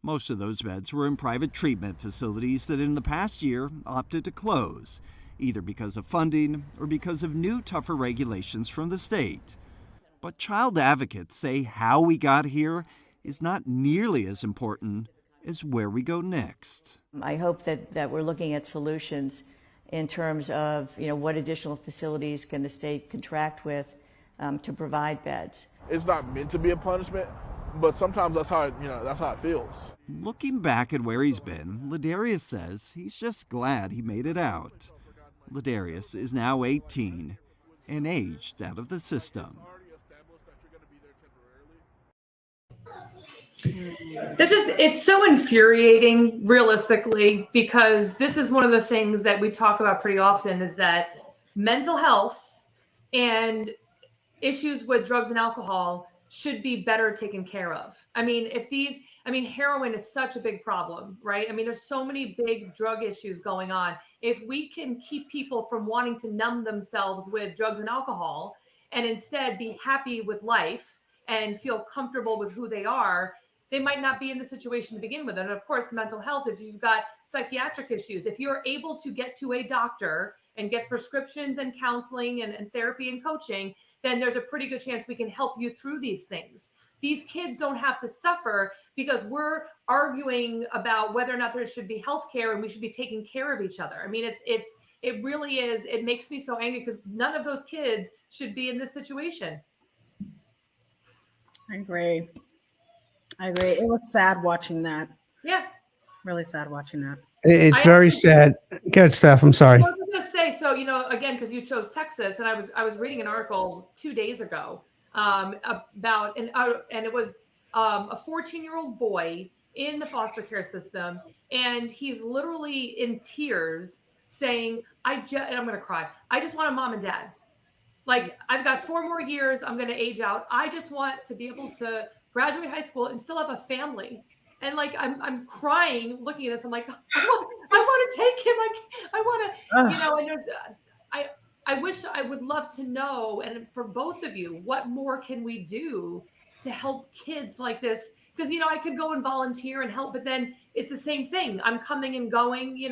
Most of those beds were in private treatment facilities that in the past year opted to close, either because of funding or because of new, tougher regulations from the state. But child advocates say how we got here is not nearly as important as where we go next.
I hope that we're looking at solutions in terms of, what additional facilities can the state contract with to provide beds.
It's not meant to be a punishment, but sometimes that's how it feels.
Looking back at where he's been, Ladarius says he's just glad he made it out. Ladarius is now 18 and aged out of the system.
It's so infuriating, realistically, because this is one of the things that we talk about pretty often is that mental health and issues with drugs and alcohol should be better taken care of. Heroin is such a big problem, right? There's so many big drug issues going on. If we can keep people from wanting to numb themselves with drugs and alcohol and instead be happy with life and feel comfortable with who they are, they might not be in the situation to begin with. And of course, mental health, if you've got psychiatric issues, if you're able to get to a doctor and get prescriptions and counseling and therapy and coaching, then there's a pretty good chance we can help you through these things. These kids don't have to suffer because we're arguing about whether or not there should be health care and we should be taking care of each other. It really is. It makes me so angry because none of those kids should be in this situation.
I agree. I agree. It was sad watching that.
Yeah.
Really sad watching that.
It's very sad. Good stuff. I'm sorry.
I was going to say, so, again, because you chose Texas, and I was reading an article 2 days ago about, and it was a 14-year-old boy in the foster care system, and he's literally in tears saying, and I'm going to cry, I just want a mom and dad. Like, I've got 4 more years, I'm going to age out. I just want to be able to graduate high school and still have a family. And like, I'm crying looking at this. I'm like, I want to take him. I want to, and there's, I would love to know. And for both of you, what more can we do to help kids like this? Because, I could go and volunteer and help, but then it's the same thing. I'm coming and going,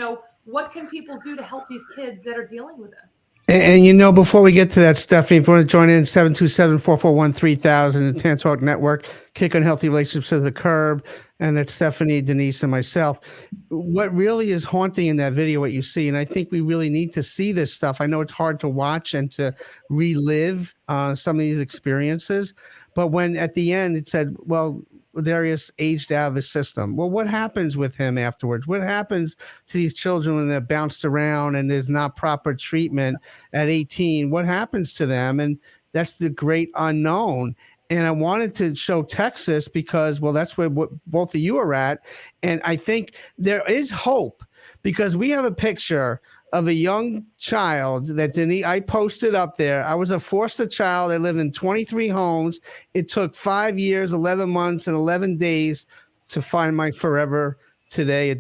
what can people do to help these kids that are dealing with this?
And before we get to that, Stephanie, if you want to join in, 727-441-3000, the Tan Talk Network, Kick on Healthy Relationships to the Curb, and that's Stephanie, Denise, and myself. What really is haunting in that video, what you see, and I think we really need to see this stuff. I know it's hard to watch and to relive some of these experiences, but when at the end it said, well, Darius aged out of the system. Well, what happens with him afterwards? What happens to these children when they're bounced around and there's not proper treatment at 18? What happens to them? And that's the great unknown. And I wanted to show Texas because, well, that's where both of you are at. And I think there is hope because we have a picture of a young child that I posted up there. I was a foster child. I lived in 23 homes. It took 5 years, 11 months, and 11 days to find my forever today I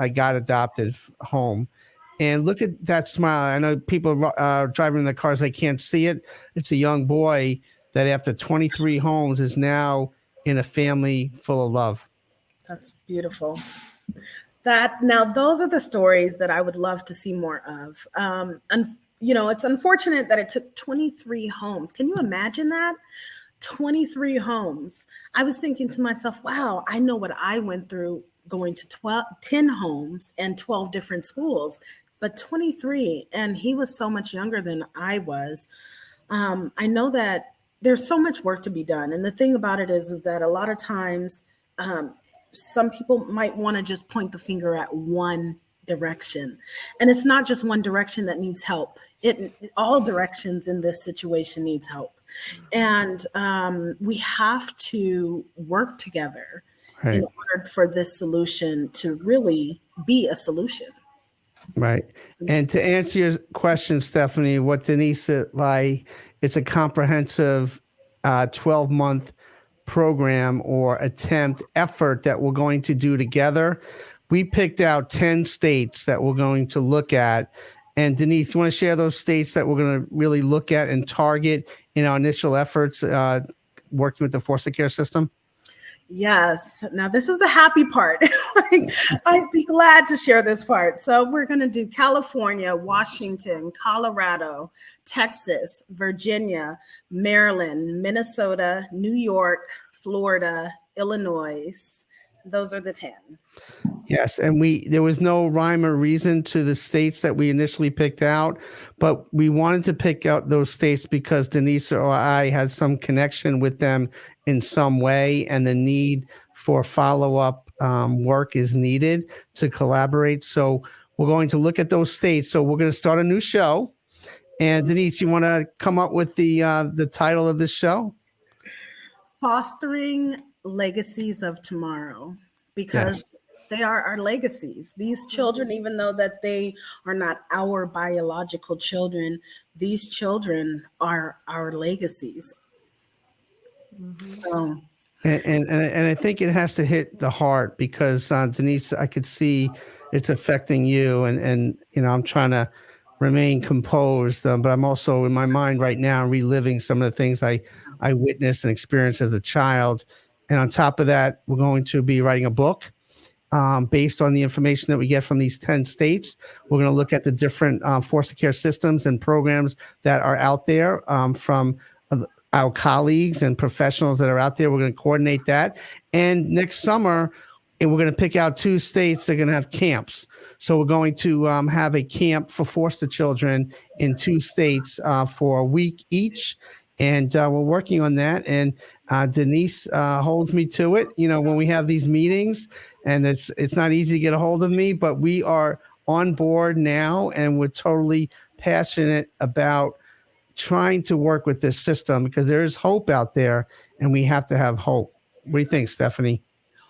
got adopted home. And look at that smile. I know people are driving in the cars. They can't see it. It's a young boy that after 23 homes is now in a family full of love.
That's beautiful. Now those are the stories that I would love to see more of. And it's unfortunate that it took 23 homes. Can you imagine that? 23 homes. I was thinking to myself, wow, I know what I went through going to 10 homes and 12 different schools, but 23, and he was so much younger than I was. I know that there's so much work to be done. And the thing about it is that a lot of times, some people might want to just point the finger at one direction. And it's not just one direction that needs help. All directions in this situation needs help. And we have to work together in order for this solution to really be a solution.
Right. And to answer your question, Stephanie, what Denise said, it's a comprehensive 12-month program or effort that we're going to do together. We picked out 10 states that we're going to look at. And Denise, you want to share those states that we're going to really look at and target in our initial efforts working with the foster care system?
Yes. Now this is the happy part. I'd be glad to share this part. So we're going to do California, Washington, Colorado, Texas, Virginia, Maryland, Minnesota, New York, Florida, Illinois. Those are the 10.
Yes, and there was no rhyme or reason to the states that we initially picked out, but we wanted to pick out those states because Denise or I had some connection with them in some way, and the need for follow-up work is needed to collaborate. So we're going to look at those states. So we're going to start a new show. And Denise, you want to come up with the title of this show?
Fostering Legacies of Tomorrow, because they are our legacies. These children, even though that they are not our biological children, these children are our legacies. So,
and I think it has to hit the heart because Denise, I could see it's affecting you, and I'm trying to remain composed, but I'm also in my mind right now reliving some of the things I witnessed and experienced as a child. And on top of that, we're going to be writing a book based on the information that we get from these 10 states. We're going to look at the different foster care systems and programs that are out there from our colleagues and professionals that are out there. We're going to coordinate that. And next summer, and we're going to pick out 2 states that are going to have camps. So we're going to have a camp for foster children in 2 states for a week each. And we're working on that. And Denise holds me to it. You know, when we have these meetings, and it's not easy to get a hold of me, but we are on board now, and we're totally passionate about trying to work with this system because there is hope out there, and we have to have hope. What do you think, Stephanie?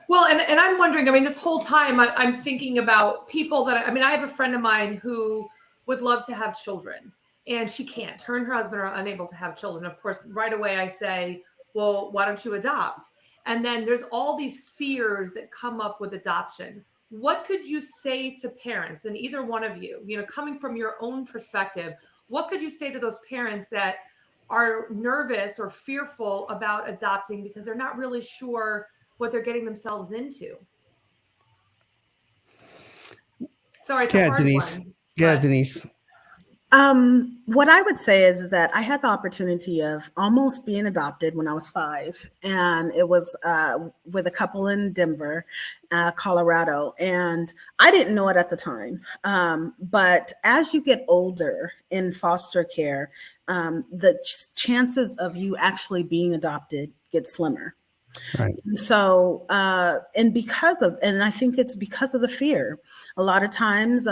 Well, and I'm wondering, I mean, this whole time I'm thinking about people that, I mean, I have a friend of mine who would love to have children and she can't. Her and her husband are unable to have children. Of course, right away I say, well, why don't you adopt? And then there's all these fears that come up with adoption. What could you say to parents, and either one of you, you know, coming from your own perspective, what could you say to those parents that are nervous or fearful about adopting because they're not really sure what they're getting themselves into? Sorry, it's a hard
Denise.
one.
Yeah, Denise.
What I would say is that I had the opportunity of almost being adopted when I was 5, and it was with a couple in Denver, Colorado, and I didn't know it at the time. But as you get older in foster care, the chances of you actually being adopted get slimmer.
Right.
So, and I think it's because of the fear. A lot of times,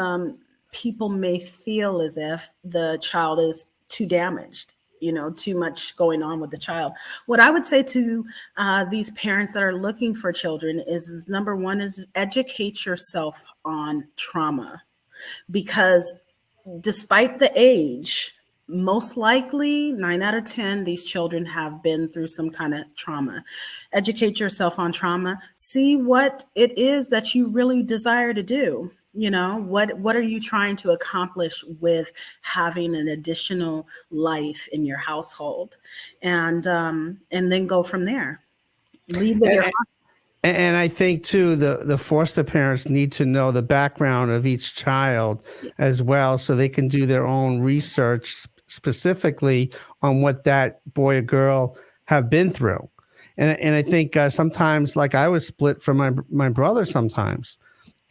people may feel as if the child is too damaged, you know, too much going on with the child. What I would say to these parents that are looking for children is number one is educate yourself on trauma, because despite the age, most likely 9 out of 10, these children have been through some kind of trauma. Educate yourself on trauma. See what it is that you really desire to do. You know, what are you trying to accomplish with having an additional life in your household, and then go from there. Lead with your heart.
And I think too, the foster parents need to know the background of each child as well, so they can do their own research specifically on what that boy or girl have been through. And I think sometimes, like I was split from my brother sometimes.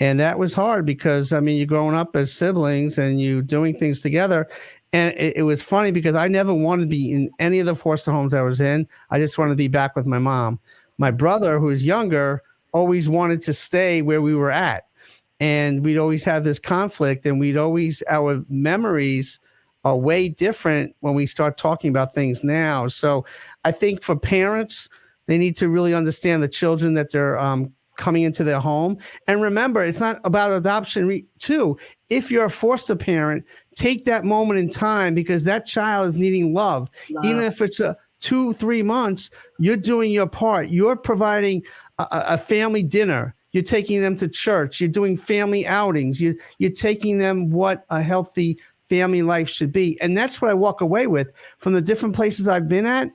And that was hard because, I mean, you're growing up as siblings and you doing things together. And it was funny because I never wanted to be in any of the foster homes I was in. I just wanted to be back with my mom. My brother, who was younger, always wanted to stay where we were at. And we'd always have this conflict, and our memories are way different when we start talking about things now. So I think for parents, they need to really understand the children that they're coming into their home. And remember, it's not about adoption too. If you're a foster parent, take that moment in time, because that child is needing love. Even if it's 2-3 months, you're doing your part. You're providing a family dinner. You're taking them to church. You're doing family outings. You're taking them what a healthy family life should be. And that's what I walk away with from the different places I've been at.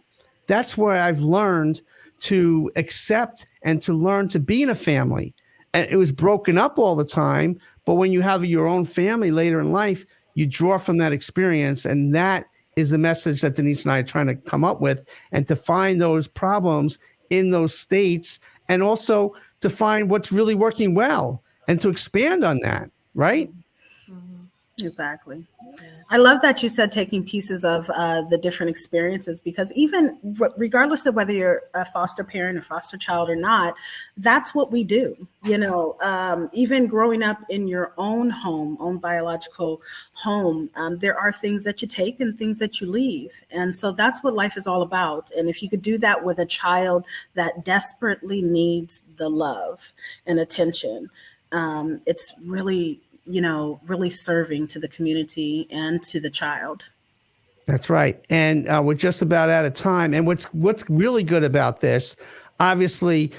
That's where I've learned to accept and to learn to be in a family. And it was broken up all the time, but when you have your own family later in life, you draw from that experience. And that is the message that Denise and I are trying to come up with, and to find those problems in those states, and also to find what's really working well and to expand on that, right?
Exactly. I love that you said taking pieces of the different experiences, because even regardless of whether you're a foster parent, a foster child or not, that's what we do. You know, even growing up in your own home, own biological home, there are things that you take and things that you leave. And so that's what life is all about. And if you could do that with a child that desperately needs the love and attention, it's really, you know, really serving to the community and to the child.
That's right. And we're just about out of time. And what's really good about this, obviously,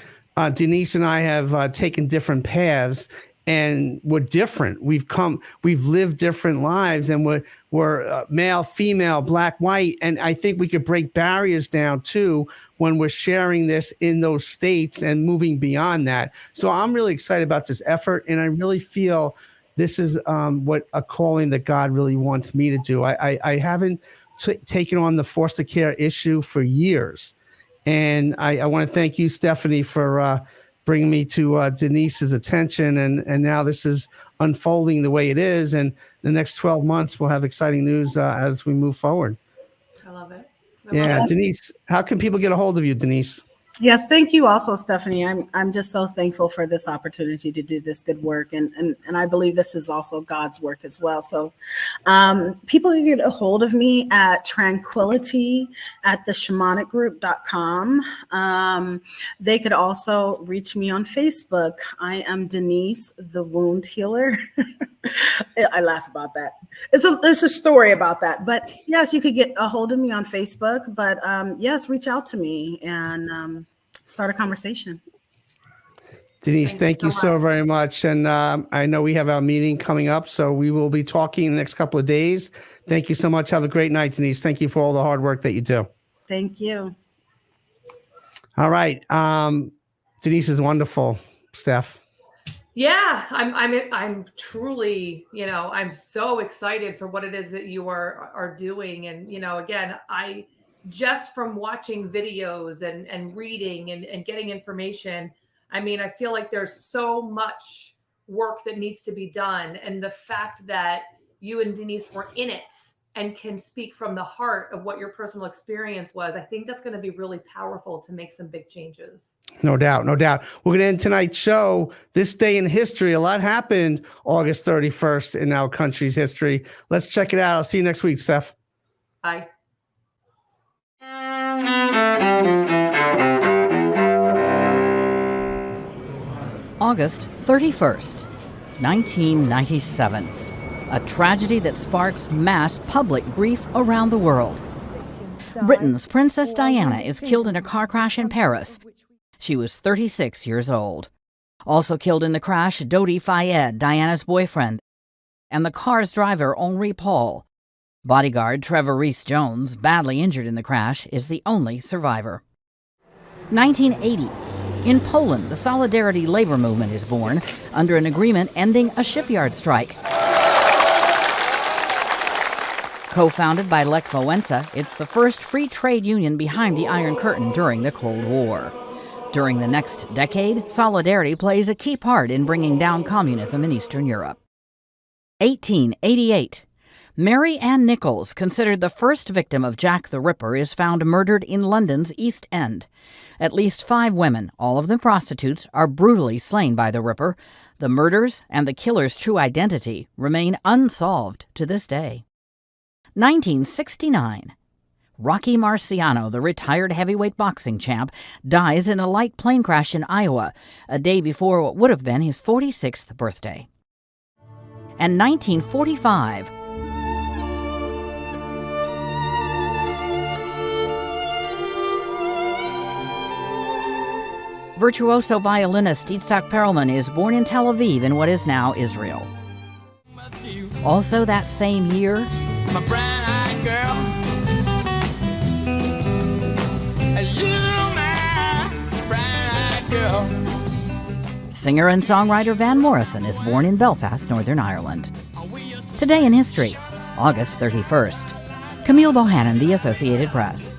Denise and I have taken different paths, and we're different. We've lived different lives, and we're male, female, black, white. And I think we could break barriers down too when we're sharing this in those states and moving beyond that. So I'm really excited about this effort, and I really feel this is what a calling that God really wants me to do. I haven't taken on the foster care issue for years. And I want to thank you, Stephanie, for bringing me to Denise's attention. And now this is unfolding the way it is. And the next 12 months, we'll have exciting news as we move forward.
I love it.
Yeah,
Yes.
Denise, how can people get a hold of you, Denise?
Yes, thank you also, Stephanie. I'm just so thankful for this opportunity to do this good work, and I believe this is also God's work as well. So people can get a hold of me at tranquility@theshamanic.group.com. They could also reach me on Facebook. I am Denise, the Wound Healer. I laugh about that. It's a story about that. But yes, you could get a hold of me on Facebook. But yes, reach out to me and start a conversation.
Denise, thank you so very much. And I know we have our meeting coming up, so we will be talking in the next couple of days. Thank you so much. Have a great night, Denise. Thank you for all the hard work that you do.
Thank you.
All right. Denise is wonderful, Steph.
Yeah, I'm truly, I'm so excited for what it is that you are doing. And, again, I just from watching videos and reading and getting information, I feel like there's so much work that needs to be done. And the fact that you and Denise were in it and can speak from the heart of what your personal experience was, I think that's going to be really powerful to make some big changes.
No doubt, no doubt. We're going to end tonight's show. This day in history, a lot happened August 31st in our country's history. Let's check it out. I'll see you next week, Steph.
Bye.
August 31st, 1997. A tragedy that sparks mass public grief around the world. Britain's Princess Diana is killed in a car crash in Paris. She was 36 years old. Also killed in the crash, Dodi Fayed, Diana's boyfriend, and the car's driver, Henri Paul. Bodyguard Trevor Rees-Jones, badly injured in the crash, is the only survivor. 1980. In Poland, the Solidarity labor movement is born under an agreement ending a shipyard strike. Co-founded by Lech Wałęsa, it's the first free trade union behind the Iron Curtain during the Cold War. During the next decade, Solidarity plays a key part in bringing down communism in Eastern Europe. 1888. Mary Ann Nichols, considered the first victim of Jack the Ripper, is found murdered in London's East End. At least 5 women, all of them prostitutes, are brutally slain by the Ripper. The murders and the killer's true identity remain unsolved to this day. 1969. Rocky Marciano, the retired heavyweight boxing champ, dies in a light plane crash in Iowa, a day before what would have been his 46th birthday. And 1945. Virtuoso violinist Itzhak Perlman is born in Tel Aviv in what is now Israel. Also that same year,
My brown-eyed girl, you my brown-eyed girl.
singer and songwriter Van Morrison is born in Belfast, Northern Ireland. Today in history, August 31st. Camille Bohannon, The Associated Press.